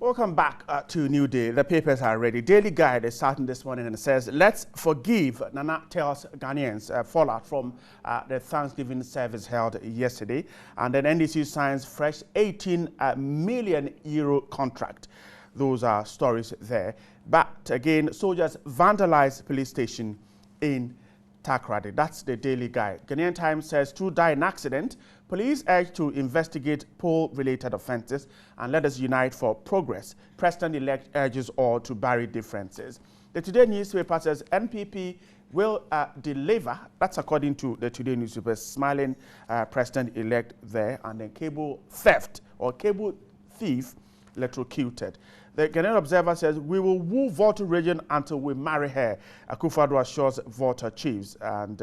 Welcome back to New Day. The papers are ready. Daily Guide is starting this morning and it says, let's forgive. Nana tells Ghanaians fallout from the Thanksgiving service held yesterday. And then NDC signs fresh 18 million euro contract. Those are stories there. But again, soldiers vandalized police station in Takoradi. That's the Daily Guide. Ghanaian Times says two die in accident. Police urge to investigate poll-related offences and let us unite for progress. President-elect urges all to bury differences. The Today newspaper says NPP will deliver. That's according to the Today newspaper. Smiling President-elect there. And then cable theft or cable thief electrocuted. The Ghanaian Observer says, we will woo Volta region until we marry her. Akufo-Addo assures Volta chiefs. And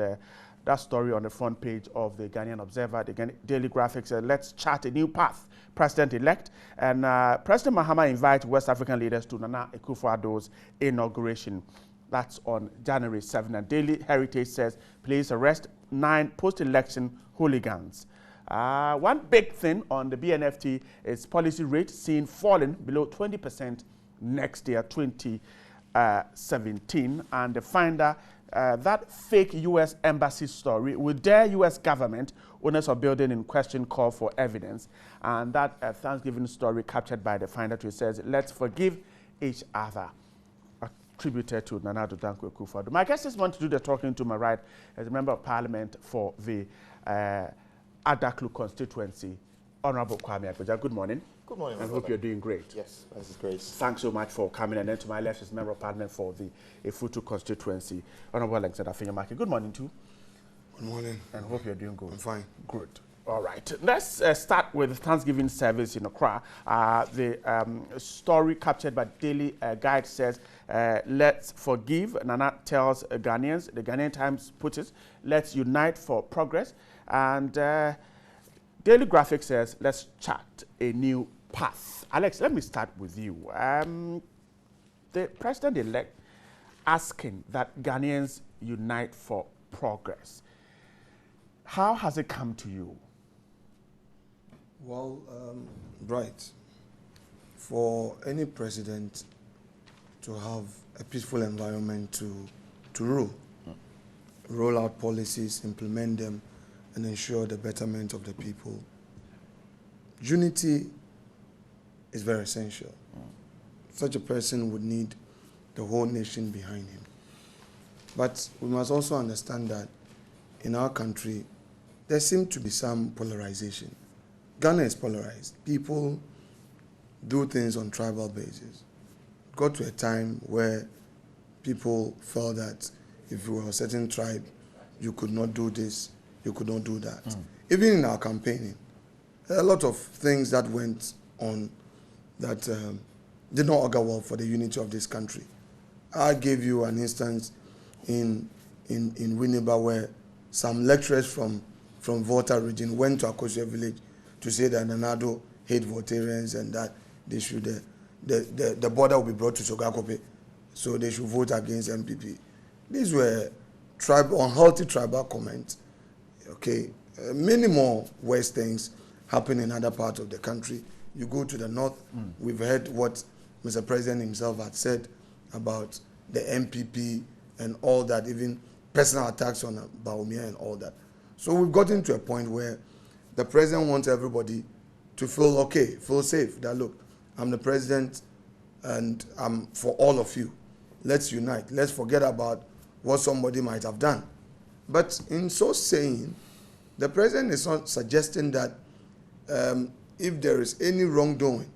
that story on the front page of the Ghanaian Observer. The Daily Graphic says, let's chart a new path. President-elect. And President Mahama invites West African leaders to Nana Akufo-Addo's inauguration. That's on January 7. And Daily Heritage says, police arrest 9 post-election hooligans. One big thing on the BNFT is policy rate seen falling below 20% next year, 2017. And the finder, that fake U.S. embassy story will dare U.S. government, owners of building in question, call for evidence. And that Thanksgiving story captured by the finder too says, let's forgive each other. Attributed to Nana Addo Akufo-Addo. My guest is want to do the talking to my right as a member of parliament for the Adaklu constituency, Honorable Kwame Agbaja. Good morning. Good morning. I hope you're doing great. Yes, this is great. Thanks so much for coming. And then to my left is member of parliament for the Efutu constituency, Honorable Alexander Finyamaki. Good morning too. Good morning. And hope you're doing good. I'm fine. Good. All right. Let's start with the Thanksgiving service in Accra. The story captured by Daily Guide says, let's forgive. Nana tells Ghanaians. The Ghanaian Times puts it, let's unite for progress. And Daily Graphic says, let's chart a new path. Alex, let me start with you. The president-elect asking that Ghanaians unite for progress. How has it come to you? Well, right. For any president to have a peaceful environment to roll out policies, implement them, and ensure the betterment of the people, unity is very essential. Such a person would need the whole nation behind him. But we must also understand that in our country, there seems to be some polarization. Ghana is polarized. People do things on tribal basis. It got to a time where people felt that if you were a certain tribe, you could not do this, you could not do that. Even in our campaigning, there are a lot of things that went on that did not augur well for the unity of this country. I gave you an instance in Winneba where some lecturers from Volta region went to Akosua village to say that Nana Addo hate Voltarians and that they should the border will be brought to Sogakope, so they should vote against MPP. These were unhealthy tribal comments. Okay, many more worse things happen in other parts of the country. You go to the north, we've heard what Mr. President himself had said about the MPP and all that, even personal attacks on Baumia and all that. So we've gotten to a point where the president wants everybody to feel okay, feel safe, that look, I'm the president and I'm for all of you. Let's unite. Let's forget about what somebody might have done. But in so saying, the president is not suggesting that if there is any wrongdoing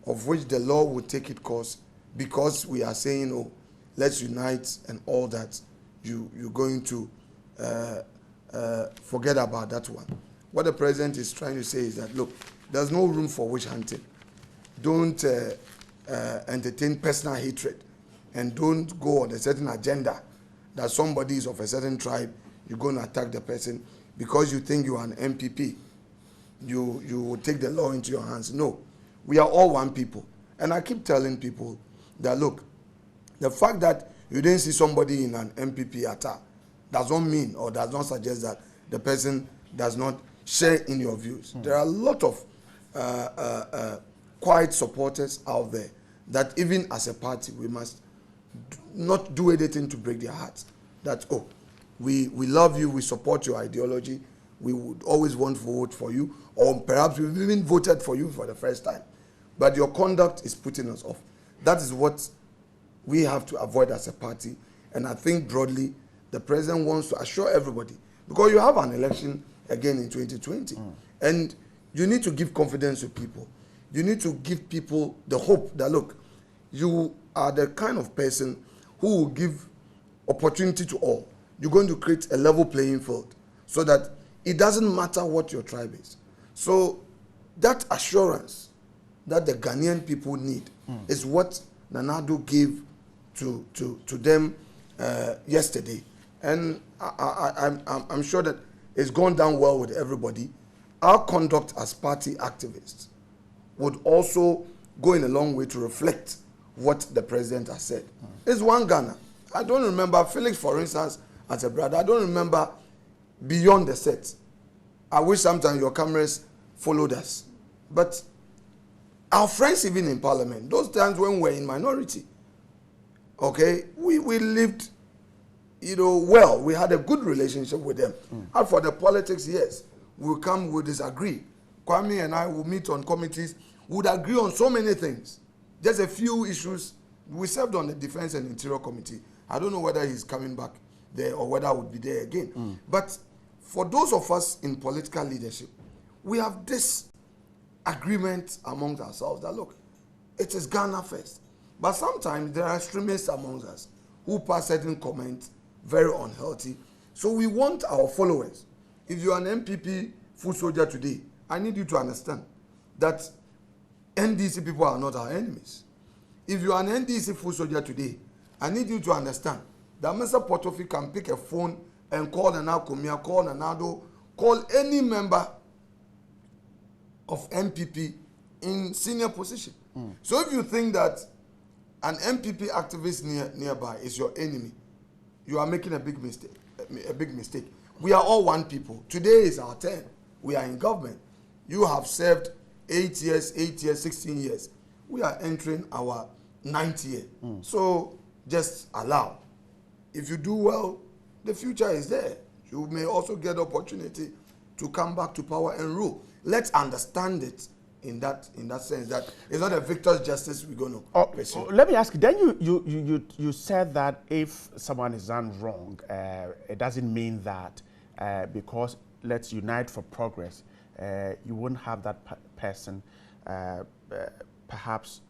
of which the law would take its course because we are saying, oh, let's unite and all that, you're going to forget about that one. What the president is trying to say is that, look, there's no room for witch hunting. Don't entertain personal hatred and don't go on a certain agenda that somebody is of a certain tribe, you're going to attack the person because you think you are an MPP. You will take the law into your hands. No, we are all one people. And I keep telling people that, look, the fact that you didn't see somebody in an MPP attack does not mean or does not suggest that the person does not share in your views. There are a lot of quiet supporters out there that even as a party, we must not do anything to break their hearts. That, oh, we love you, we support your ideology, we would always want to vote for you, or perhaps we've even voted for you for the first time. But your conduct is putting us off. That is what we have to avoid as a party. And I think broadly, the president wants to assure everybody, because you have an election again in 2020, and you need to give confidence to people. You need to give people the hope that, look, you are the kind of person who will give opportunity to all. You're going to create a level playing field so that it doesn't matter what your tribe is. So that assurance that the Ghanaian people need is what Nana Addo gave to them yesterday. And I'm sure that it's gone down well with everybody. Our conduct as party activists would also go in a long way to reflect what the president has said. It's one Ghana. I don't remember Felix, for instance, as a brother. I don't remember beyond the set. I wish sometimes your cameras followed us. But our friends even in parliament, those times when we were in minority, okay, we lived, well. We had a good relationship with them. And for the politics, yes, we'll come, we'll disagree. Kwame and I will meet on committees, would agree on so many things. Just a few issues. We served on the Defense and Interior Committee. I don't know whether he's coming back there or whether I would be there again. But for those of us in political leadership, we have this agreement amongst ourselves that, look, it is Ghana first. But sometimes there are extremists amongst us who pass certain comments, very unhealthy. So we want our followers. If you are an MPP foot soldier today, I need you to understand that NDC people are not our enemies. If you are an NDC foot soldier today, I need you to understand that Mr. Potofi can pick a phone and call Nana Kumia, call Nana Addo, call any member of MPP in senior position. So if you think that an MPP activist nearby is your enemy, you are making a big mistake. We are all one people. Today is our turn. We are in government. You have served 8 years, 16 years. We are entering our 9th year. So just allow. If you do well, the future is there. You may also get the opportunity to come back to power and rule. Let's understand it in that sense, that it's not a victor's justice we're going to pursue. Let me ask you, then you said that if someone is done wrong, it doesn't mean that because let's unite for progress, you wouldn't have that person perhaps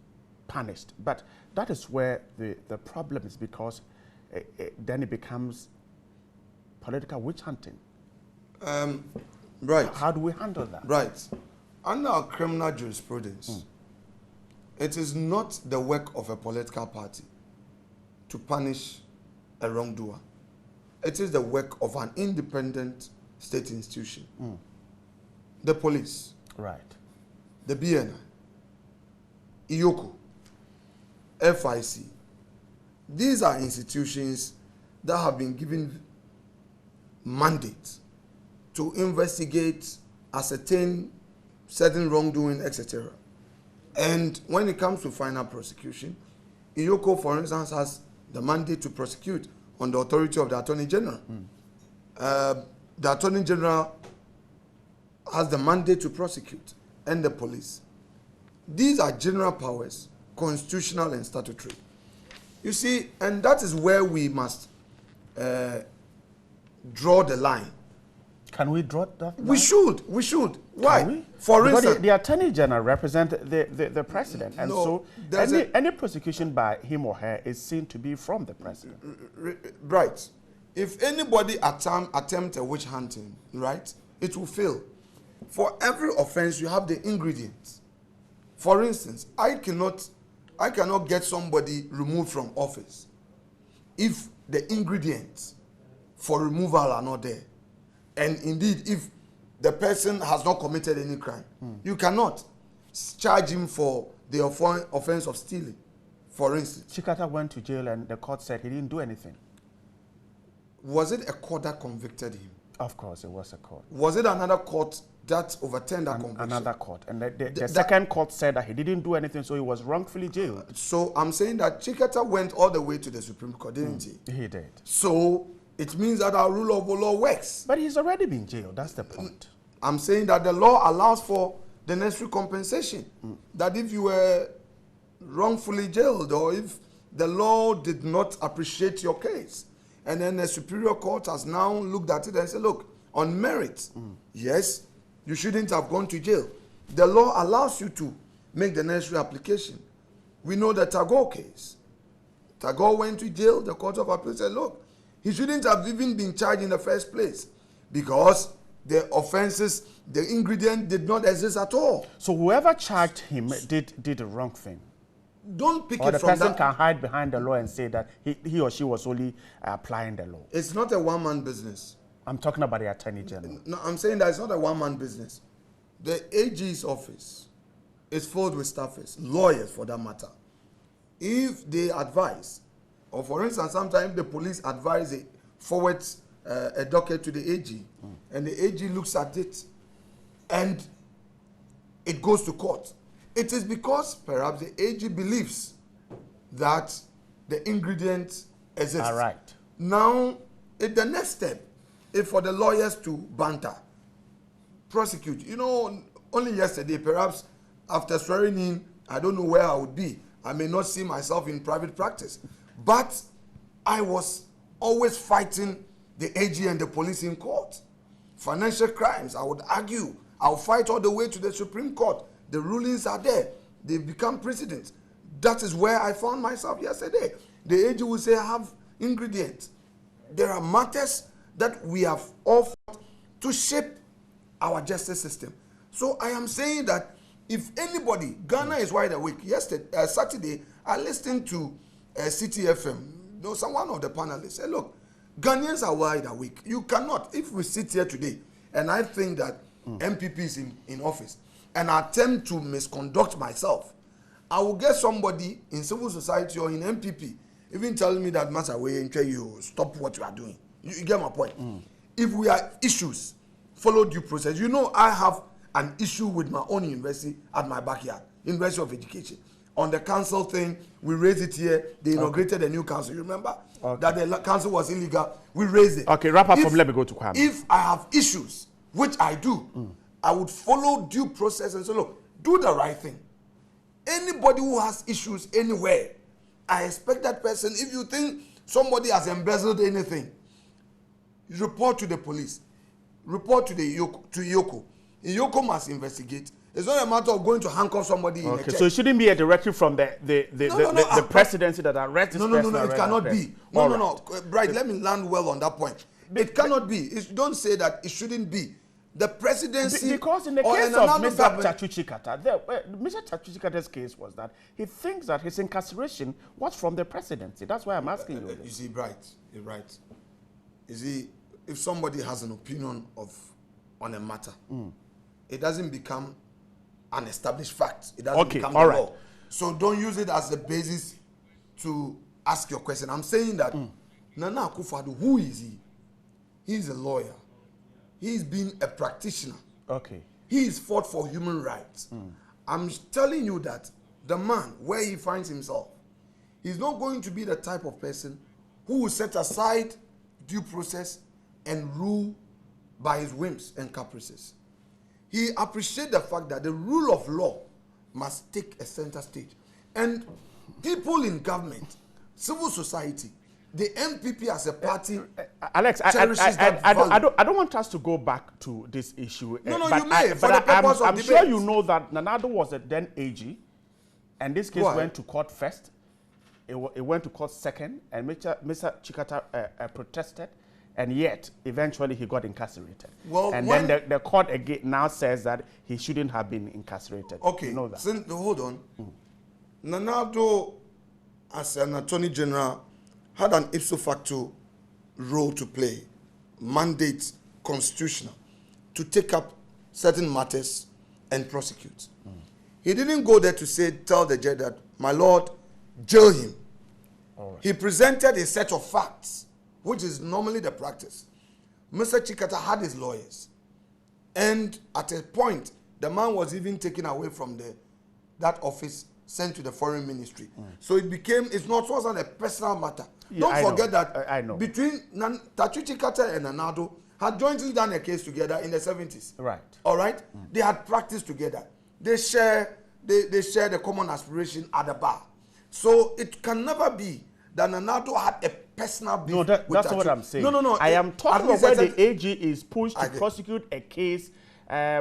punished. But that is where the problem is, because then it becomes political witch hunting. Right. How do we handle that? Right. Under our criminal jurisprudence, it is not the work of a political party to punish a wrongdoer. It is the work of an independent state institution. The police. Right. The BNI. IOCO. FIC. These are institutions that have been given mandate to investigate, ascertain certain wrongdoing, etc. And when it comes to final prosecution, IOCO, for instance, has the mandate to prosecute on the authority of the Attorney General. The Attorney General has the mandate to prosecute, and the police. These are general powers, constitutional and statutory. You see, and that is where we must draw the line. Can we draw that line? We should. Why? Can we? For because instance, the Attorney General represents the President, and no, so any prosecution by him or her is seen to be from the President. Right. If anybody attempt a witch hunting, right, it will fail. For every offense, you have the ingredients. For instance, I cannot get somebody removed from office if the ingredients for removal are not there. And indeed, if the person has not committed any crime, you cannot charge him for the offense of stealing, for instance. Chikata went to jail and the court said he didn't do anything. Was it a court that convicted him? Of course, it was a court. Was it another court that overturned that conviction. Another court. And the second court said that he didn't do anything, so he was wrongfully jailed. So I'm saying that Chikata went all the way to the Supreme Court, didn't he? He did. So it means that our rule of law works. But he's already been jailed. That's the point. I'm saying that the law allows for the necessary compensation. That if you were wrongfully jailed, or if the law did not appreciate your case, and then the Superior Court has now looked at it and said, look, on merit, yes, you shouldn't have gone to jail. The law allows you to make the necessary application. We know the Tagore case. Tagore went to jail. The Court of Appeal said, look, he shouldn't have even been charged in the first place because the offenses, the ingredient did not exist at all. So whoever charged him did the wrong thing. Don't pick or it the from that. person can hide behind the law and say that he or she was only applying the law. It's not a one-man business. I'm talking about the Attorney General. No, I'm saying that it's not a one-man business. The AG's office is filled with staffers, lawyers for that matter. If they advise, or for instance, sometimes the police advise forwards a docket to the AG, and the AG looks at it, and it goes to court. It is because perhaps the AG believes that the ingredient exists. All right. Now, the next step is for the lawyers to banter, prosecute. You know, only yesterday, perhaps after swearing in, I don't know where I would be. I may not see myself in private practice. But I was always fighting the AG and the police in court. Financial crimes, I would argue. I'll fight all the way to the Supreme Court. The rulings are there. They've become precedents. That is where I found myself yesterday. The AG will say, I have ingredients. There are matters that we have offered to shape our justice system. So I am saying that if anybody, Ghana is wide awake. Yesterday, Saturday, I listened to CTFM. Someone of the panelists said, look, Ghanaians are wide awake. You cannot, if we sit here today, and I think that MPP is in office, and I attempt to misconduct myself, I will get somebody in civil society or in MPP even telling me that, Master, you stop what you are doing. You get my point? If we have issues, follow due process. You know, I have an issue with my own university at my backyard, University of Education. On the council thing, we raised it here. They inaugurated a new council. You remember that the council was illegal? We raised it. Okay, wrap up from let me go to Kwame. If I have issues, which I do, I would follow due process and say, look, do the right thing. Anybody who has issues anywhere, I expect that person, if you think somebody has embezzled anything, report to the police, report to the Yoko. Yoko must investigate. It's not a matter of going to handcuff somebody in a church. So it shouldn't be a directive from the presidency that arrests this person. No, it cannot be. No. Bright, let me land well on that point. It cannot be. Don't say that it shouldn't be. The presidency... Because in the case of Mr. Chachuchikata, Mr. Chachuchikata's case was that he thinks that his incarceration was from the presidency. That's why I'm asking you. You see, Bright, you're right. You see, if somebody has an opinion on a matter, it doesn't become an established fact. It doesn't become the law. So don't use it as the basis to ask your question. I'm saying that Nana Akufo-Addo, who is he? He's a lawyer. He's been a practitioner. Okay. He's fought for human rights. I'm telling you that the man, where he finds himself, he's not going to be the type of person who will set aside due process and rule by his whims and caprices. He appreciates the fact that the rule of law must take a center stage. And people in government, civil society, the MPP as a party, Alex, I don't want us to go back to this issue. No, you may. For the purpose of I'm sure you know that Nana Addo was a then AG, and this case went to court first. It went to court second, and Mr. Chikata protested, and yet eventually he got incarcerated. Well, and then the court again now says that he shouldn't have been incarcerated. Okay, you know that. Hold on. Nana Addo, as an Attorney General, had an ipso facto role to play, mandate constitutional, to take up certain matters and prosecute. He didn't go there to tell the judge that, my lord, jail him. All right. He presented a set of facts, which is normally the practice. Mr. Chikata had his lawyers. And at a point, the man was even taken away from that office, sent to the foreign ministry. So it became, it wasn't a personal matter. Yeah, Don't forget know. that I know. between Tachuchi Carter and Nana Addo had jointly done a case together in the 70s. Right. All right? They had practiced together. They share the common aspiration at the bar. So it can never be that Nana Addo had a personal beef. No, that's not what I'm saying. No. I am talking about where the AG is pushed to prosecute a case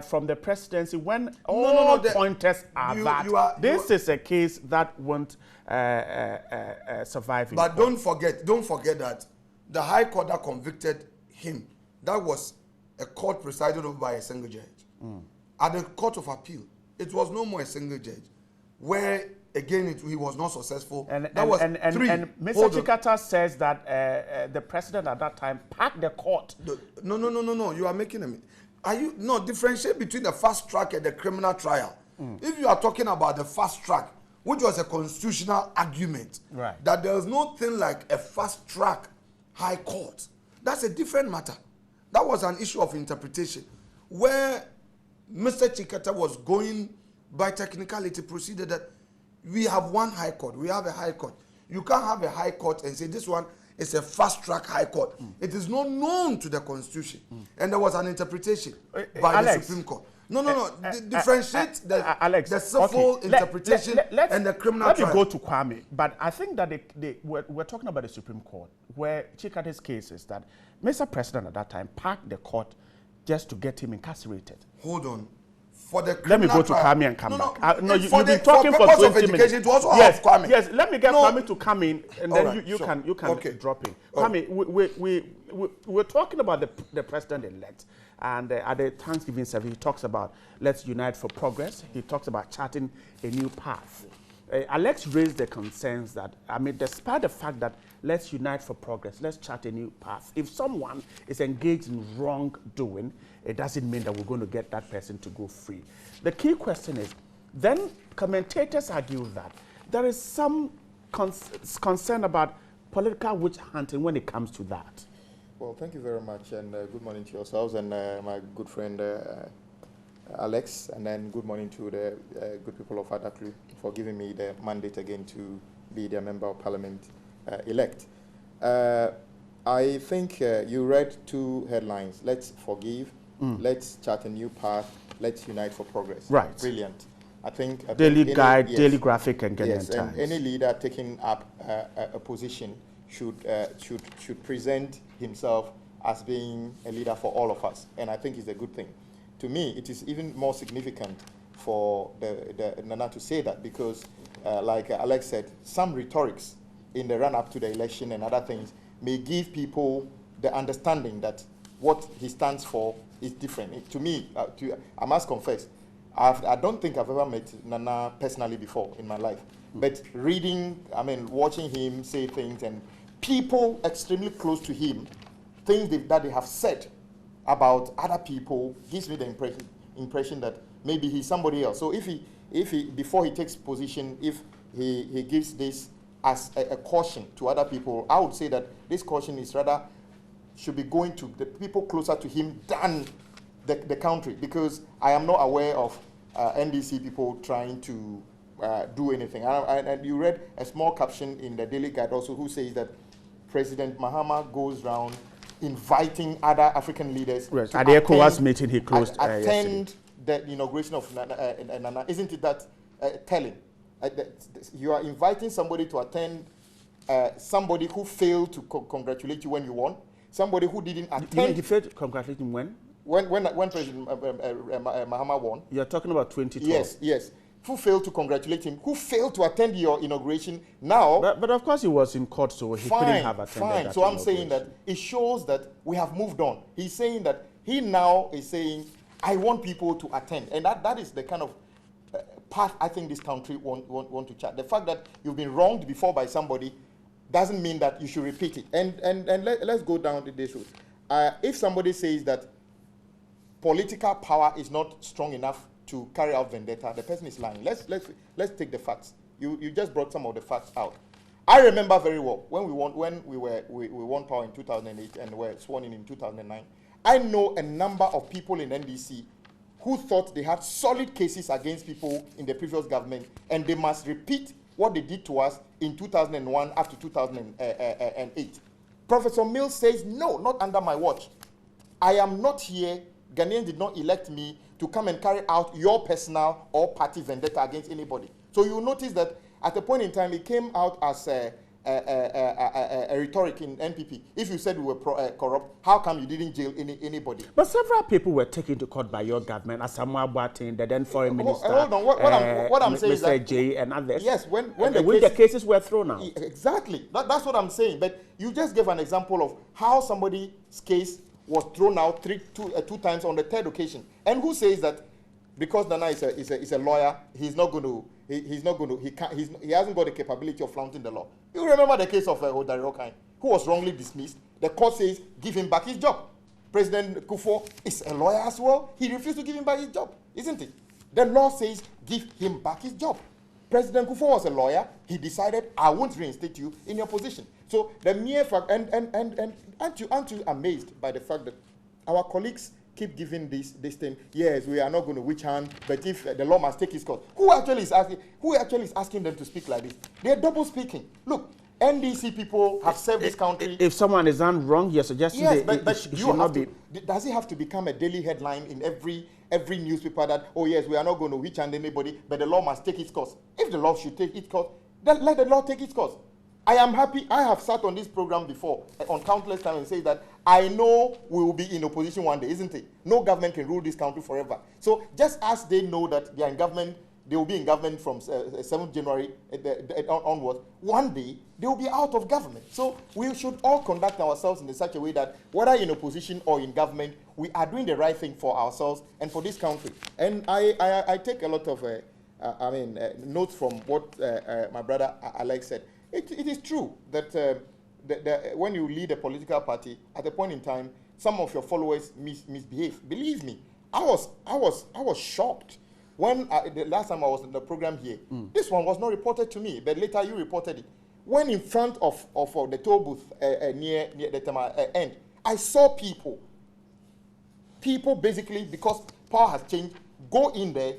from the presidency when all pointers are that this is a case that won't survive. But don't forget that the High Court that convicted him, that was a court presided over by a single judge. At the Court of Appeal, it was no more a single judge. Where again he was not successful. And Mr. Chikata says that the president at that time packed the court. No. You are making a differentiate between the fast track and the criminal trial. If you are talking about the fast track, which was a constitutional argument, right, that there is no thing like a fast track high court, that's a different matter. That was an issue of interpretation where Mr. Chikata was going by technicality, proceeded that we have one high court, we have a high court. You can't have a high court and say this one is a fast track high court. It is not known to the constitution. And there was an interpretation by the Supreme Court. No. Differentiate the civil interpretation and the criminal trial. Let me go to Kwame, but I think that we're talking about the Supreme Court, where Chikata's case is that Mr. President at that time packed the court just to get him incarcerated. Hold on. For the let me go to trial. Kwame and come back. You've been talking for 20 minutes. It was yes, Kwame. Yes, let me get Kwame to come in, and then you can drop in. Kwame, we're talking about the president-elect, and at the Thanksgiving service, he talks about let's unite for progress. He talks about charting a new path. Alex raised the concerns that, despite the fact that let's unite for progress, let's chart a new path. If someone is engaged in wrongdoing, it doesn't mean that we're going to get that person to go free. The key question is, then commentators argue that there is some concern about political witch hunting when it comes to that. Well, thank you very much, and good morning to yourselves and my good friend Alex, and then good morning to the good people of Adaklu for giving me the mandate again to be their member of parliament elect. I think you read two headlines: let's forgive, let's chart a new path, let's unite for progress. Right. Brilliant. I think Daily Guide, yes, Daily Graphic, and Ghanaian Times. And any leader taking up a position should present himself as being a leader for all of us, and I think it's a good thing. To me, it is even more significant for the Nana to say that because, like Alex said, some rhetorics in the run-up to the election and other things may give people the understanding that what he stands for is different. To me, I must confess, I don't think I've ever met Nana personally before in my life. But reading, watching him say things, and people extremely close to him, things that they have said about other people gives me the impression that maybe he's somebody else. So if he before he takes position, if he gives this as a caution to other people, I would say that this caution is rather should be going to the people closer to him than the country, because I am not aware of NDC people trying to do anything. And you read a small caption in the Daily Guide also who says that President Mahama goes around inviting other African leaders to at the ECOWAS meeting he closed attend the inauguration of Nana. Isn't it that telling? You are inviting somebody to attend, somebody who failed to congratulate you when you won, somebody who didn't attend. He failed to congratulate him when? When President Mahama won. You're talking about 2012. Yes. Who failed to congratulate him, who failed to attend your inauguration now. But of course he was in court, so he couldn't have attended that So I'm saying that it shows that we have moved on. He's saying that he now is saying, I want people to attend. And that is the kind of path I think this country want to chart. The fact that you've been wronged before by somebody doesn't mean that you should repeat it. And let's go down this route. If somebody says that political power is not strong enough to carry out vendetta, the person is lying. Let's take the facts. You just brought some of the facts out. I remember very well when we won power in 2008 and were sworn in 2009. I know a number of people in NDC who thought they had solid cases against people in the previous government, and they must repeat what they did to us in 2001 up to 2008. Professor Mills says, no, not under my watch. I am not here. Ghanaians did not elect me to come and carry out your personal or party vendetta against anybody. So you notice that at a point in time, it came out as a rhetoric in NPP. If you said we were corrupt, how come you didn't jail anybody? But several people were taken to court by your government, as Samuel Boateng, the then foreign minister. Hold on. What I'm saying is that Mr. J and others. Yes, when the cases were thrown out. Exactly. That's what I'm saying. But you just gave an example of how somebody's case was thrown out two times on the third occasion. And who says that because Nana is a lawyer, he hasn't got the capability of flaunting the law. You remember the case of Odarokai, who was wrongly dismissed. The court says, give him back his job. President Kufuor is a lawyer as well. He refused to give him back his job, isn't it? The law says, give him back his job. President Kufuor was a lawyer. He decided, I won't reinstate you in your position. So the mere fact, and aren't you amazed by the fact that our colleagues keep giving this thing? Yes, we are not going to witch hunt, but if the law must take its course. Who actually is asking them to speak like this? They're double speaking. Look, NDC people have served this country. If someone is done wrong, you're suggesting does it have to become a daily headline in every newspaper that, oh yes, we are not going to witch hunt anybody, but the law must take its course? If the law should take its course, then let the law take its course. I am happy. I have sat on this program before on countless times and say that I know we will be in opposition one day, isn't it? No government can rule this country forever. So just as they know that they are in government, they will be in government from 7th January onwards, one day they will be out of government. So we should all conduct ourselves in such a way that whether in opposition or in government, we are doing the right thing for ourselves and for this country. And I take a lot of notes from what my brother Alex said. It is true that when you lead a political party, at a point in time, some of your followers misbehave. Believe me, I was shocked when the last time I was in the program here. This one was not reported to me, but later you reported it. When in front of the toll booth near the Tema end, I saw people basically, because power has changed, go in there,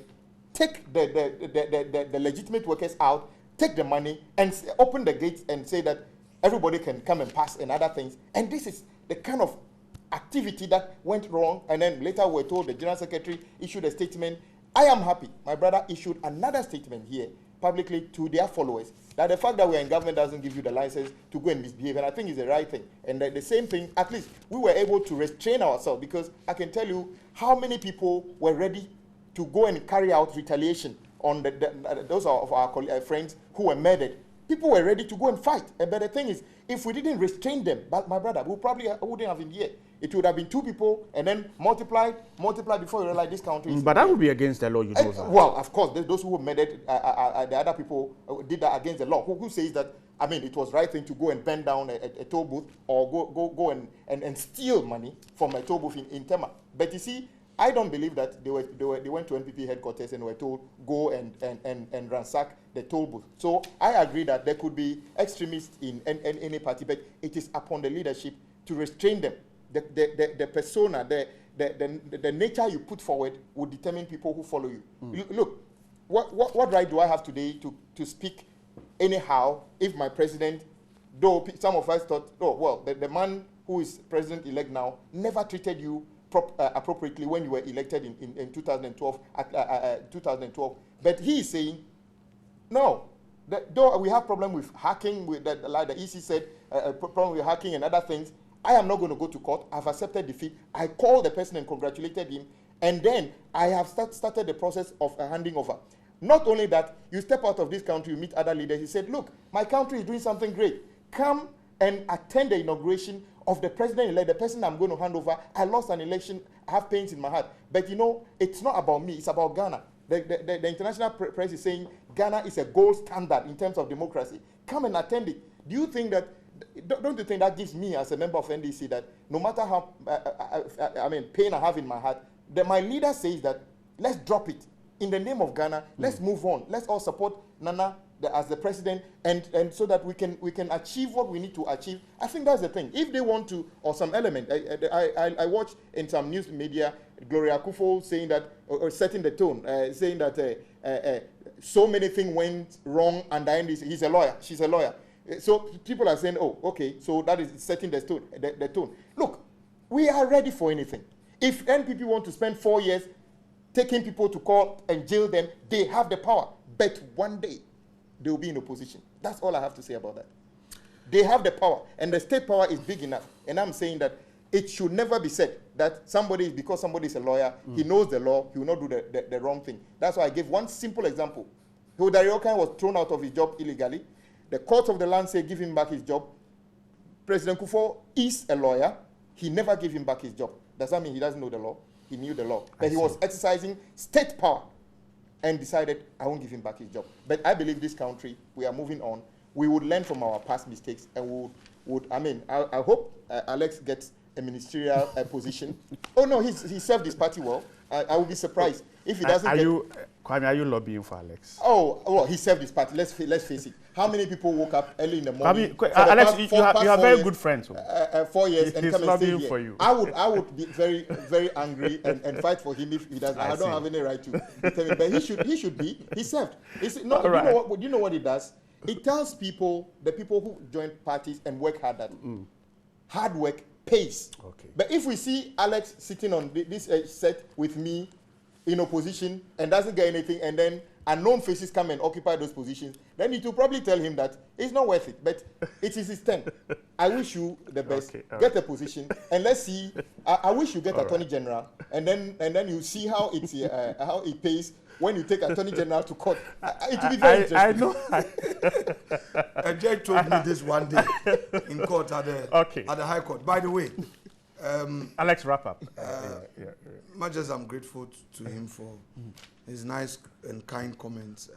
take the legitimate workers out, take the money and open the gates and say that everybody can come and pass and other things. And this is the kind of activity that went wrong. And then later we're told the General Secretary issued a statement. I am happy my brother issued another statement here publicly to their followers that the fact that we're in government doesn't give you the license to go and misbehave. And I think it's the right thing. And the same thing, at least we were able to restrain ourselves, because I can tell you how many people were ready to go and carry out retaliation on those of our friends who were murdered. People were ready to go and fight. But the thing is, if we didn't restrain them, but my brother, we probably wouldn't have been here. It would have been 2 people and then multiplied before you realize this country is... But that would be against the law, you know that. Well, of course, those who murdered the other people did that against the law. Who says that, I mean, it was right thing to go and bend down a toll booth or go and steal money from a toll booth in Tema. But you see, I don't believe that they went to NPP headquarters and were told go and ransack the toll booth. So I agree that there could be extremists in any party, but it is upon the leadership to restrain them. The persona, the nature you put forward will determine people who follow you. Look, what right do I have today to speak anyhow if my president, though some of us thought, oh well, the man who is president-elect now never treated you appropriately when you were elected in 2012, but he is saying, no, though we have problem with hacking, like the EC said, problem with hacking and other things, I am not going to go to court. I've accepted defeat. I called the person and congratulated him, and then I have started the process of handing over. Not only that, you step out of this country, you meet other leaders. He said, look, my country is doing something great. Come and attend the inauguration of the president-elect, the person I'm going to hand over. I lost an election. I have pains in my heart. But you know, it's not about me. It's about Ghana. The international press is saying Ghana is a gold standard in terms of democracy. Come and attend it. Do you think that, don't you think that gives me as a member of NDC that no matter how, pain I have in my heart, that my leader says that let's drop it. In the name of Ghana, let's move on. Let's all support Nana, as the president, and so that we can achieve what we need to achieve. I think that's the thing. If they want to, or some element, I watched in some news media Gloria Akufo saying that, or setting the tone, saying that so many things went wrong, and he's a lawyer, she's a lawyer. So people are saying, oh, okay, so that is setting the tone. Look, we are ready for anything. If NPP want to spend 4 years taking people to court and jail them, they have the power. But one day, they will be in opposition. That's all I have to say about that. They have the power, and the state power is big enough. And I'm saying that it should never be said that because somebody is a lawyer, he knows the law, he will not do the wrong thing. That's why I gave one simple example. Hilda was thrown out of his job illegally. The court of the land said give him back his job. President Kufuor is a lawyer. He never gave him back his job. Does that mean he doesn't know the law? He knew the law. But he was exercising state power and decided, I won't give him back his job. But I believe this country, we are moving on. We would learn from our past mistakes, and I hope Alex gets a ministerial position. Oh no, he served his party well. I will be surprised if he doesn't. Kwame, are you lobbying for Alex? Oh, well, he served his party. Let's face it. How many people woke up early in the morning? Kwame, Alex, you are very good friends. 4 years and come and stay here. For you. I would be very, very angry and fight for him if he doesn't. I don't have any right to tell him, but he should be. He served. You know what it does? It tells people, the people who join parties and work hard, that hard work pays. Okay. But if we see Alex sitting on this set with me in opposition and doesn't get anything, and then unknown faces come and occupy those positions, then it will probably tell him that it's not worth it. But it is his turn. I wish you the best. Okay, get a position, and let's see. I wish you get Attorney General, and then you see how it pays when you take Attorney General to court. It will be very interesting. I know. A judge told me this one day in court at the High Court. By the way, Alex, wrap up. Much as I'm grateful to him for his nice and kind comments,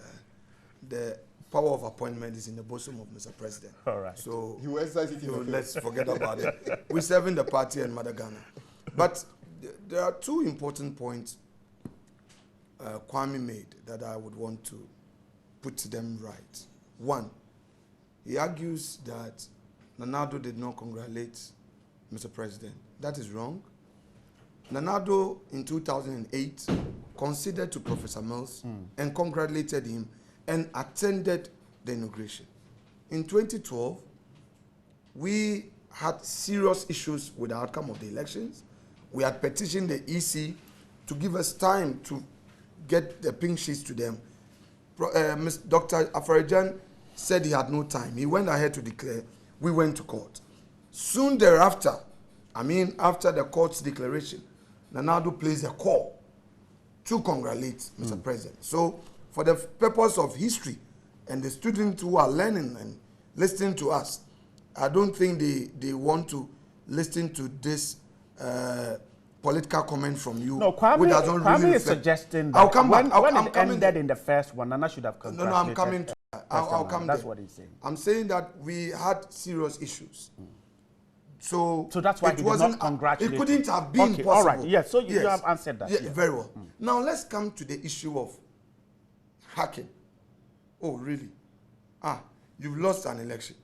the power of appointment is in the bosom of Mr. President. All right. So you exercise it. Let's forget about it. We're serving the party and Mother Ghana. But there are two important points Kwame made that I would want to put them right. One, he argues that Nana Addo did not congratulate Mr. President. That is wrong. Nana Addo in 2008 conceded to Professor Mills and congratulated him and attended the inauguration. In 2012, we had serious issues with the outcome of the elections. We had petitioned the EC to give us time to get the pink sheets to them. Dr. Afarajan said he had no time. He went ahead to declare. We went to court. Soon thereafter, after the court's declaration, Nana Addo placed a call to congratulate Mr. President. So, for the purpose of history and the students who are learning and listening to us, I don't think they want to listen to this political comment from you. No, Kwame is suggesting that when it ended in the first one, Nana should have congratulated. No, I'm coming to that. I'll come That's there. what he's saying. I'm saying that we had serious issues. So that's why he did not congratulate. It couldn't have been possible. All right, yes, so you have answered that. Yeah, very well. Now let's come to the issue of hacking. Oh, really? You've lost an election.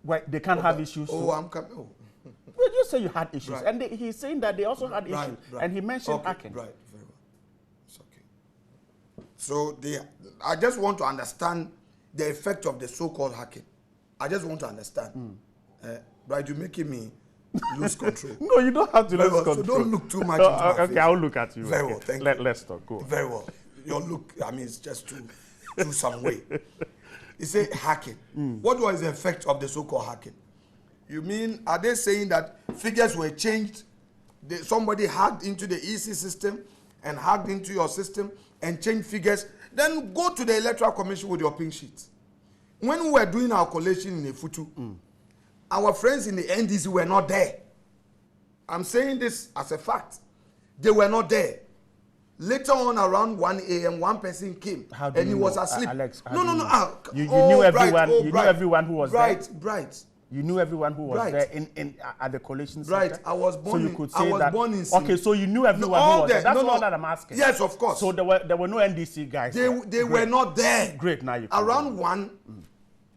Well, they can't have issues. I'm coming. Oh. Well, you say you had issues, Right. and he's saying that they also had issues, and he mentioned hacking. Right, very well. It's okay. So I just want to understand the effect of the so-called hacking. I just want to understand. Right, you're making me lose control. No, you don't have to lose control. So don't look too much into my face. Okay, I'll look at you. Very well, thank you. Let's talk. Go on. Very well. Your look, it's just to do some way. You say hacking. What was the effect of the so-called hacking? You mean, are they saying that figures were changed? Somebody hacked into the EC system and hacked into your system and changed figures? Then go to the Electoral Commission with your pink sheet. When we were doing our collation in the Futu, our friends in the NDC were not there. I'm saying this as a fact. They were not there. Later on, around 1 a.m., one person came and he was asleep. Alex, no. You knew everyone. You knew everyone who was there. Right. You knew everyone who was Right. there at the collation center? Right. I was born so you in, could I say was that, born in Sim. okay, so you knew everyone all who was there. That's all that I'm asking. Yes, of course. So there were no NDC guys there. They were not there. Great, now you can Around 1,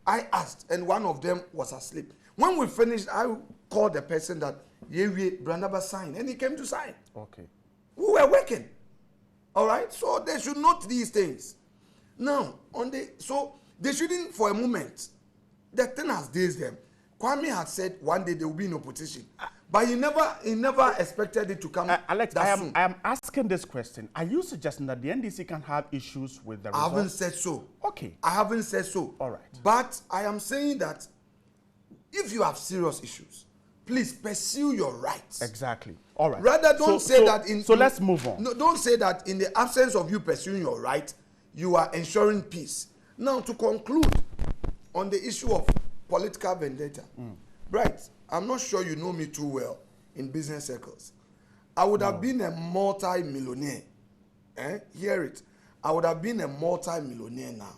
I asked, and one of them was asleep. When we finished, I called the person that Brandaba signed, and he came to sign. Okay. We were working. All right? So they should note these things. Now, so they shouldn't, for a moment, the thing has dazed them. Kwame had said one day they will be in opposition. But he never expected it to come Alex, that soon. I am asking this question. Are you suggesting that the NDC can have issues with the results? I haven't said so. Okay. I haven't said so. All right. But I am saying that if you have serious issues, please pursue your rights. Exactly. All right. Rather, don't say that in... So let's move on. No, don't say that in the absence of you pursuing your right, you are ensuring peace. Now, to conclude on the issue of political vendetta, right, I'm not sure you know me too well in business circles. I would have been a multi-millionaire. Hear it. I would have been a multi-millionaire now.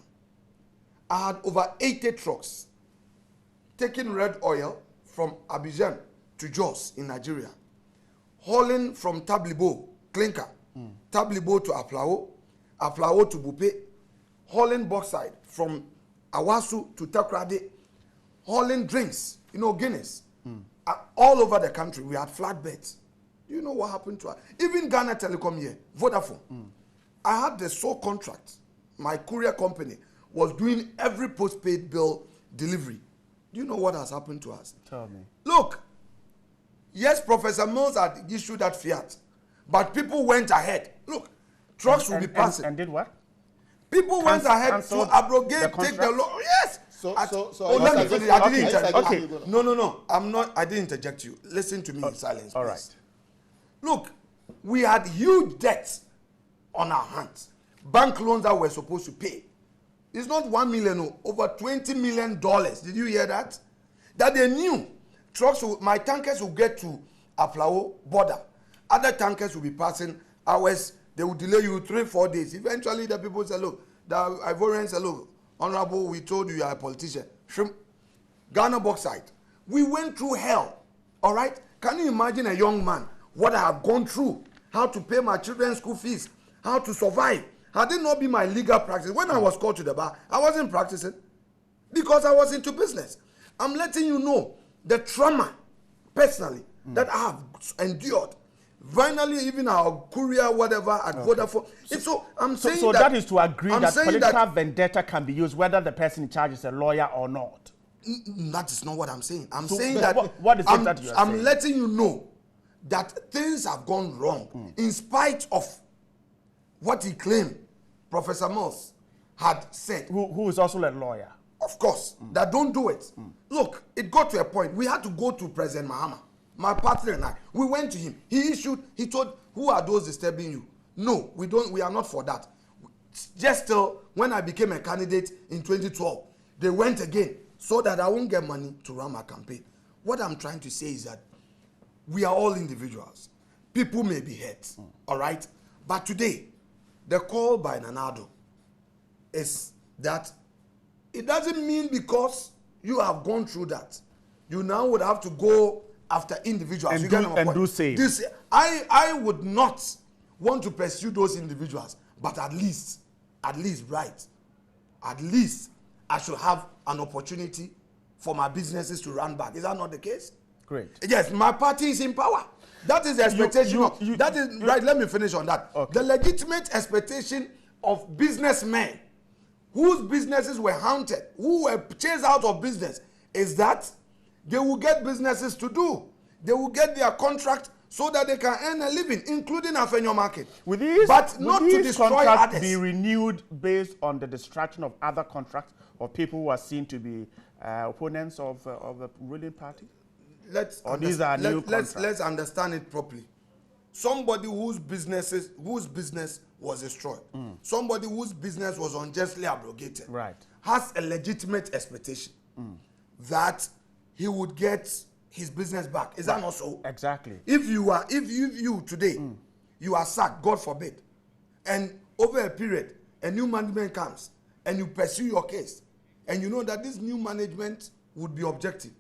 I had over 80 trucks taking red oil from Abidjan to Jos in Nigeria, hauling from Tablibo, clinker, Tablibo to Aflao, Aflao to Bupe, hauling bauxite from Awasu to Takrade, hauling drinks, Guinness, all over the country. We had flatbeds. Do you know what happened to us? Even Ghana Telecom here, Vodafone. I had the sole contract. My courier company was doing every postpaid bill delivery. Do you know what has happened to us? Tell me. Look, yes, Professor Mills had issued that fiat, but people went ahead. Look, trucks will be passing. And did what? People went ahead to abrogate, take the law. Yes. Let me finish. I didn't interject. Okay. No. I'm not. I didn't interject you. Listen to me in silence, please. All right. Look, we had huge debts on our hands. Bank loans that we're supposed to pay. It's not 1 million, no, over $20 million. Did you hear that? That they knew my tankers will get to Aflao border. Other tankers will be passing hours. They will delay you 3-4 days. Eventually, the people say, look, the Ivorians say, look, Honorable, we told you are a politician. Ghana bauxite. We went through hell. All right? Can you imagine a young man, what I have gone through, how to pay my children's school fees, how to survive? Had it not been my legal practice, when I was called to the bar, I wasn't practicing because I was into business. I'm letting you know the trauma, personally, that I have endured. Finally, even our courier, whatever, at Vodafone. I'm saying so that is to agree that political vendetta can be used, whether the person in charge is a lawyer or not. That is not what I'm saying. I'm saying that what is it that you are saying? I'm letting you know that things have gone wrong in spite of what he claimed Professor Moss had said. Who is also a lawyer. Of course, that don't do it. Look, it got to a point. We had to go to President Mahama, my partner and I. We went to him. He told, who are those disturbing you? No, we are not for that. Just till when I became a candidate in 2012, they went again so that I won't get money to run my campaign. What I'm trying to say is that we are all individuals. People may be hurt, all right? But today, the call by Nana Addo is that it doesn't mean because you have gone through that, you now would have to go after individuals. And do same. I would not want to pursue those individuals, but at least, right, at least I should have an opportunity for my businesses to run back. Is that not the case? Great. Yes, my party is in power. That is the expectation right, let me finish on that. Okay. The legitimate expectation of businessmen whose businesses were haunted, who were chased out of business, is that they will get businesses to do. They will get their contract so that they can earn a living, including Afenyo market. But not to destroy others. Be renewed based on the destruction of other contracts of people who are seen to be opponents of the ruling party? Let's understand it properly. Somebody whose business was destroyed, somebody whose business was unjustly abrogated, right, has a legitimate expectation that he would get his business back. Is that not so? Exactly. If you today you are sacked, God forbid, and over a period a new management comes and you pursue your case, and you know that this new management would be objective,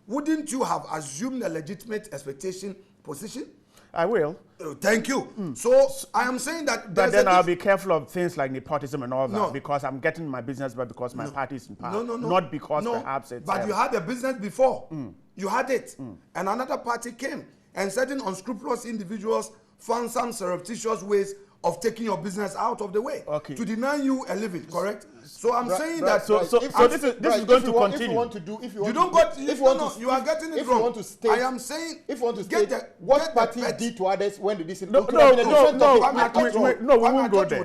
wouldn't you have assumed a legitimate expectation position? I will. Thank you. So I am saying that. But then I'll be careful of things like nepotism and all that, No. because I'm getting my business, but because my party is in power. No. Not because perhaps it's. But you had a business before. You had it. And another party came, and certain unscrupulous individuals found some surreptitious ways of taking your business out of the way to deny you a living, correct? So I'm saying that. So this is going to continue. If you want to do, you are getting it if wrong. you want to state, I am saying, if you want to state what party did to others when they did. No, we won't go there.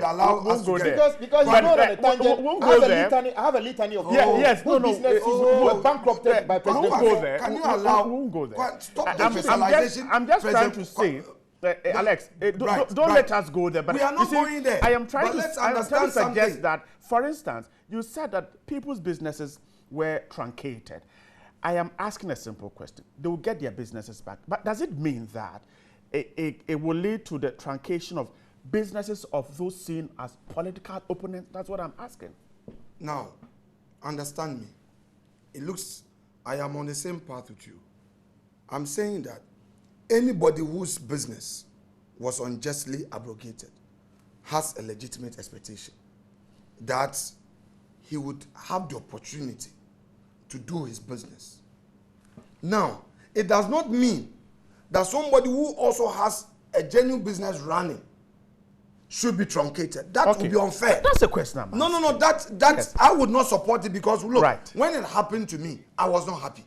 Because you know that I have a litany of whose businesses were bankrupted by President. Can you allow? We won't go there. Stop the visualization. I'm just trying to say. Alex, don't let us go there. But we are not going there. I am trying to suggest something. that, for instance, you said that people's businesses were truncated. I am asking a simple question. They will get their businesses back. But does it mean that it will lead to the truncation of businesses of those seen as political opponents? That's what I'm asking. Now, understand me. It looks I am on the same path with you. I'm saying that anybody whose business was unjustly abrogated has a legitimate expectation that he would have the opportunity to do his business. Now, it does not mean that somebody who also has a genuine business running should be truncated. That would be unfair. That's a question. No. That I would not support it, because look, when it happened to me, I was not happy.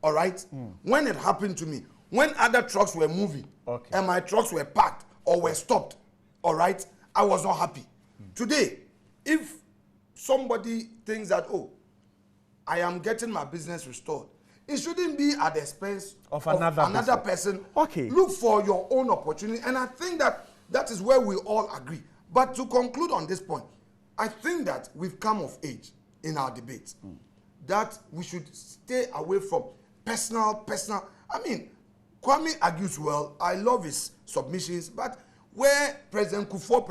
All right? When it happened to me, when other trucks were moving and my trucks were parked or were stopped, all right, I was not happy. Today, if somebody thinks that, oh, I am getting my business restored, it shouldn't be at the expense of another person. Look for your own opportunity. And I think that is where we all agree. But to conclude on this point, I think that we've come of age in our debates, that we should stay away from personal. I mean, Kwame argues well. I love his submissions, but where President Kufuor,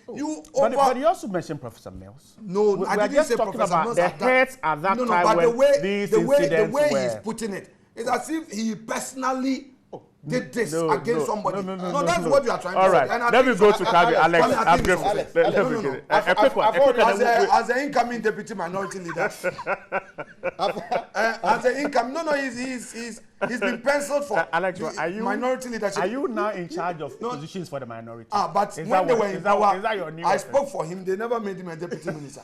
But you also mentioned Professor Mills. No, I didn't say Professor Mills. The heads at that time but when these incidents the way he's putting it, it's as if he personally did this against somebody. No, that's what you are trying to say. All right, let me go to Kabi. Alex, I'm grateful. A quick one. As the incoming deputy minority leader, as the income, he's been penciled for Alex, minority leadership. Are you now in charge of positions for the minority? But when they were in power, I spoke for him. They never made him a deputy minister.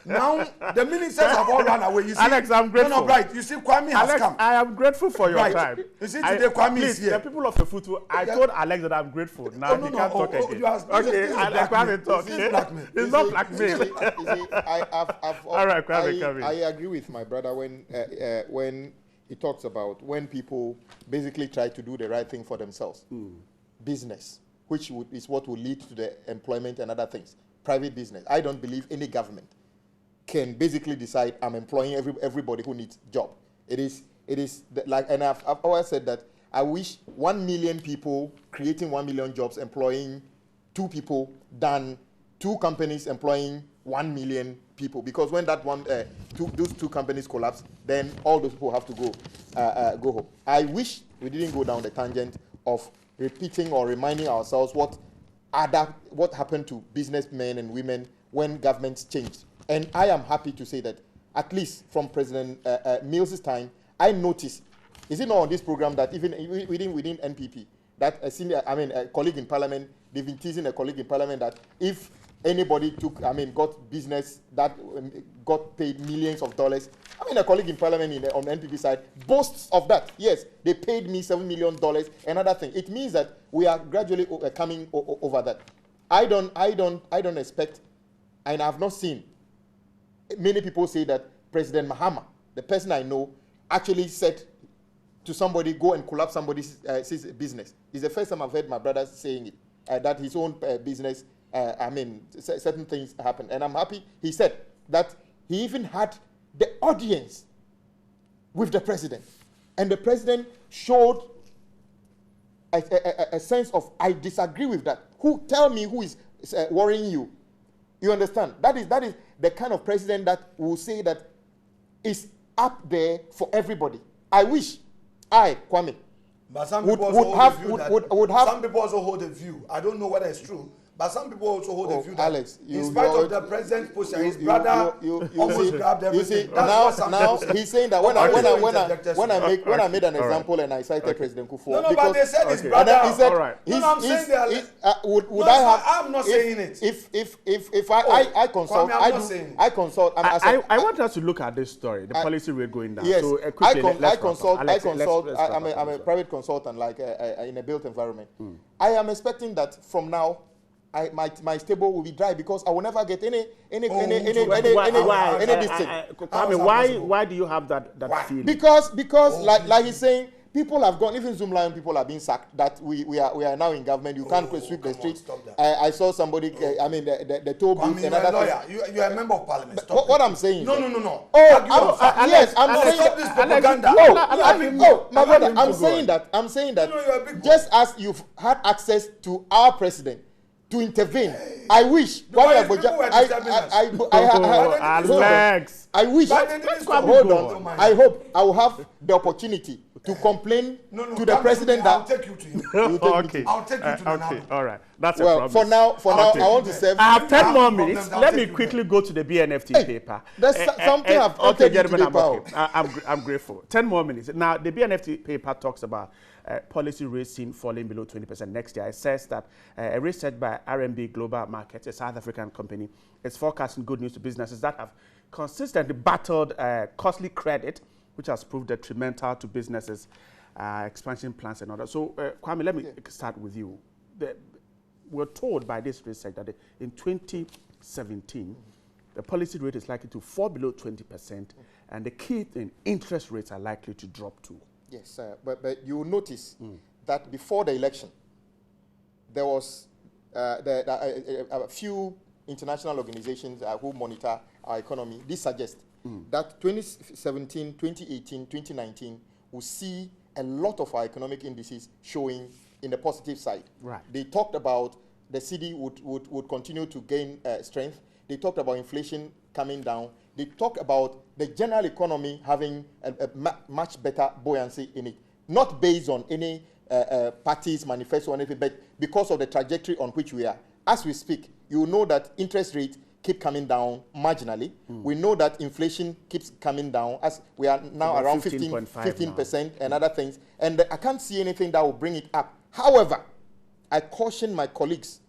Now the ministers have all run away. You see, Alex, I'm grateful. No, right. You see, Kwame has come. I am grateful for your time. You see, today Kwame is here. The people of the Futu, I told Alex that I'm grateful. Now he can't talk again. Okay, Alex, Kwame talk. It's not blackmail. All right, Kwame. I agree with my brother when he talks about when people basically try to do the right thing for themselves. Business, which is what will lead to the employment and other things. Private business. I don't believe any government can basically decide I'm employing everybody who needs a job. It is like, and I've always said that I wish 1 million people creating 1 million jobs employing 2 people than 2 companies employing 1 million people, because when that those 2 companies collapse, then all those people have to go home. I wish we didn't go down the tangent of repeating or reminding ourselves what happened to businessmen and women when governments changed. And I am happy to say that at least from President Mills' time, I noticed, is it not on this program that even within NPP, that a colleague in Parliament, they've been teasing a colleague in Parliament that if anybody got business that got paid millions of dollars, a colleague in Parliament on the NPP side boasts of that. Yes, they paid me $7 million, another thing. It means that we are gradually coming over that. I don't expect, and I've not seen many people say that President Mahama, the person I know, actually said to somebody, go and collapse somebody's business. It's the first time I've heard my brother saying it, that his own business, certain things happen. And I'm happy he said that he even had the audience with the president. And the president showed a sense of, I disagree with that. Tell me who is worrying you. You understand? That is the kind of president that will say that is up there for everybody. I wish I, Kwame, but some would, people also would hold have, a view would have. Some people also hold a view. I don't know whether it's true, but some people also hold a view that, Alex, in spite of the president's position, his brother almost grabbed everything. Now he's saying that when I made an example and I cited President Kufuor. No, but they said his brother. He said, I'm saying that. Would I have? I'm not saying it. If I consult, I consult. I want us to look at this story, the policy rate going down. Yes, so, I consult. I'm a private consultant, like in a built environment. I am expecting that from now, my stable will be dry because I will never get any why do you have that feeling? Because like he's saying, people have gone, even Zoom Lion people are being sacked, that we are now in government. You can't sweep the streets. I saw somebody, the toll booths and other things. You are a member of parliament. What I'm saying. No. Yes, I'm saying stop this propaganda. My brother, I'm saying that just as you've had access to our president to intervene, I wish. Alex. I wish. Hold on. I hope I will have the opportunity to complain to the president that I'll take you to him. Okay. I'll take you to the okay. All right. That's well, a promise. for now, I want to serve. I have 10 more minutes. Let me quickly go to the BNFT paper. That's something I've okay, gentlemen, I'm grateful. 10 more minutes. Now, the BNFT paper talks about policy rate seen falling below 20% next year. It says that a research by RMB Global Markets, a South African company, is forecasting good news to businesses that have consistently battled costly credit, which has proved detrimental to businesses, expansion plans and others. So, Kwame, let me start with you. We're told by this research that in 2017, the policy rate is likely to fall below 20%, and the key thing, interest rates are likely to drop too. Yes, but you will notice that before the election, there was a few international organizations who monitor our economy. This suggests that 2017, 2018, 2019 will see a lot of our economic indices showing in the positive side. Right. They talked about the cedi would continue to gain strength. They talked about inflation coming down. They talked about the general economy having a much better buoyancy in it, not based on any party's manifesto or anything, but because of the trajectory on which we are. As we speak, you know that interest rates keep coming down marginally. We know that inflation keeps coming down as we are now around 15% and other things. And I can't see anything that will bring it up. However, I caution my colleagues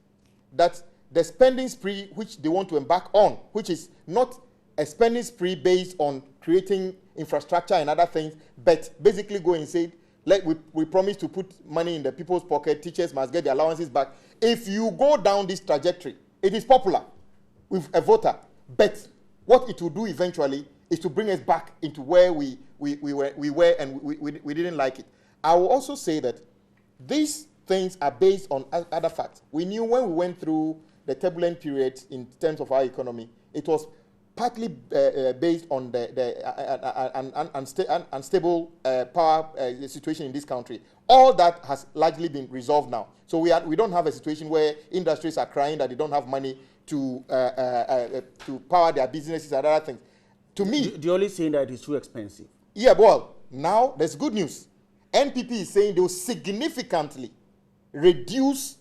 that the spending spree which they want to embark on, which is not a spending spree based on creating infrastructure and other things, but basically go and say, we promise to put money in the people's pocket, teachers must get their allowances back. If you go down this trajectory, it is popular with a voter, but what it will do eventually is to bring us back into where we were and we didn't like it. I will also say that these things are based on other facts. We knew when we went through the turbulent period in terms of our economy, it was partly based on the unstable power situation in this country. All that has largely been resolved now. So we don't have a situation where industries are crying that they don't have money to power their businesses and other things. To me, the only saying that it is too expensive. Yeah, well, now there's good news. NPP is saying they will significantly reduce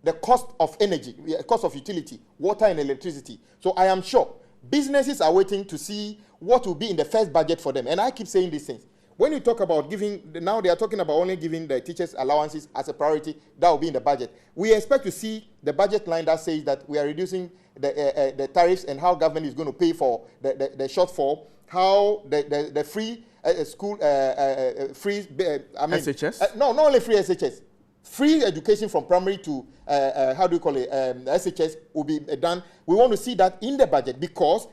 the cost of energy, cost of utility, water and electricity. So I am sure businesses are waiting to see what will be in the first budget for them. And I keep saying these things. When you talk about giving, now they are talking about only giving the teachers allowances as a priority, that will be in the budget. We expect to see the budget line that says that we are reducing the tariffs and how government is going to pay for the shortfall, how the free school, free, SHS? No, not only free SHS. Free education from primary to, SHS will be done. We want to see that in the budget because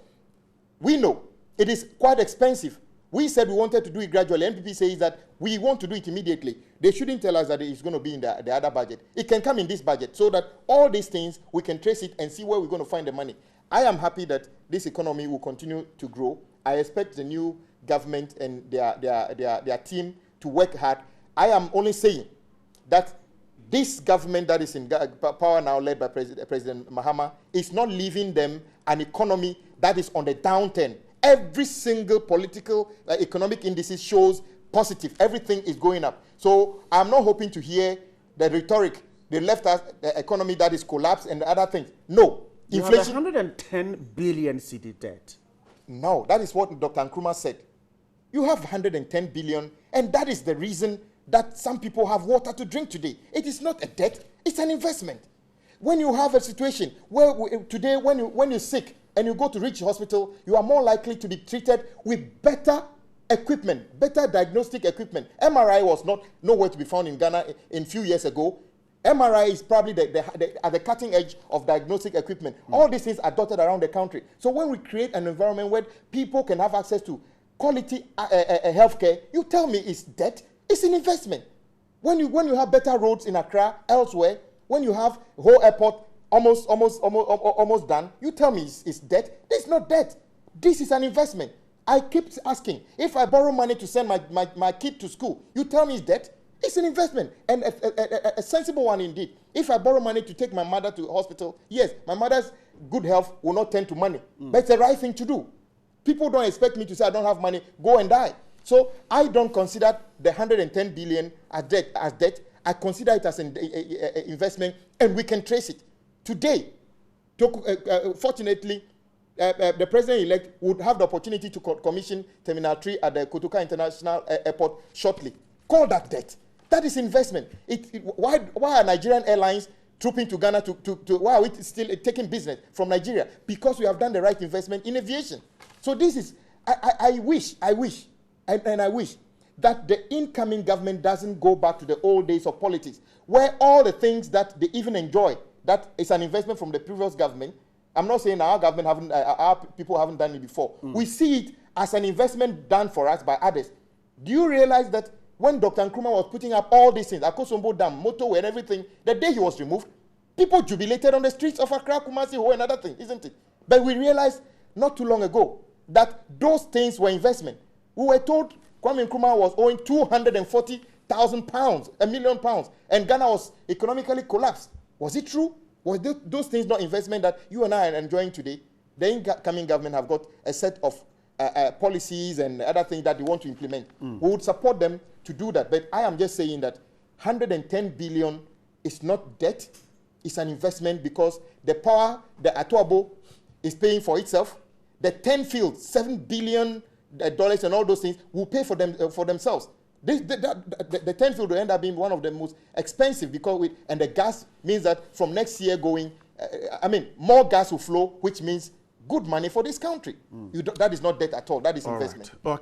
we know it is quite expensive. We said we wanted to do it gradually. NPP says that we want to do it immediately. They shouldn't tell us that it's going to be in the other budget. It can come in this budget so that all these things, we can trace it and see where we're going to find the money. I am happy that this economy will continue to grow. I expect the new government and their team to work hard. I am only saying that this government that is in power now, led by President Mahama, is not leaving them an economy that is on the downturn. Every single political, economic indices shows positive. Everything is going up. So I'm not hoping to hear the rhetoric, the left economy that is collapsed and other things. No. You Inflation. have 110 billion cedi debt. No, that is what Dr. Nkrumah said. You have 110 billion, and that is the reason that some people have water to drink today. It is not a debt, it's an investment. When you have a situation where today when you're sick and you go to Rich Hospital, you are more likely to be treated with better equipment, better diagnostic equipment. MRI was nowhere to be found in Ghana a few years ago. MRI is probably at the cutting edge of diagnostic equipment. All these things are dotted around the country. So when we create an environment where people can have access to quality healthcare, you tell me it's debt? It's an investment. When you have better roads in Accra, elsewhere, when you have whole airport almost done, you tell me it's debt? This is not debt. This is an investment. I keep asking, if I borrow money to send my kid to school, you tell me it's debt? It's an investment, and a sensible one indeed. If I borrow money to take my mother to hospital, yes, my mother's good health will not tend to money, but it's the right thing to do. People don't expect me to say I don't have money, go and die. So I don't consider the 110 billion as debt. I consider it as an investment, and we can trace it. Today, fortunately, the president-elect would have the opportunity to commission Terminal 3 at the Kotoka International Airport shortly. Call that debt. That is investment. Why are Nigerian airlines trooping to Ghana why are we still taking business from Nigeria? Because we have done the right investment in aviation. So this is, I wish that the incoming government doesn't go back to the old days of politics, where all the things that they even enjoy, that is an investment from the previous government. I'm not saying our government our people haven't done it before. We see it as an investment done for us by others. Do you realize that when Dr. Nkrumah was putting up all these things, Akosombo Dam, motorway and everything, the day he was removed, people jubilated on the streets of Accra, Kumasi, Ho, and other things, isn't it? But we realized not too long ago that those things were investment. We were told Kwame Nkrumah was owing 240,000 pounds, £1 million, and Ghana was economically collapsed. Was it true? Was those things not investment that you and I are enjoying today? The incoming government have got a set of policies and other things that they want to implement. We would support them to do that. But I am just saying that 110 billion is not debt. It's an investment because the power, the Atuabo is paying for itself. The 10 fields, $7 billion and all those things will pay for themselves. The 10 field will end up being one of the most expensive because and the gas means that from next year going, more gas will flow, which means good money for this country. That is not debt at all. That is investment. Right. Okay.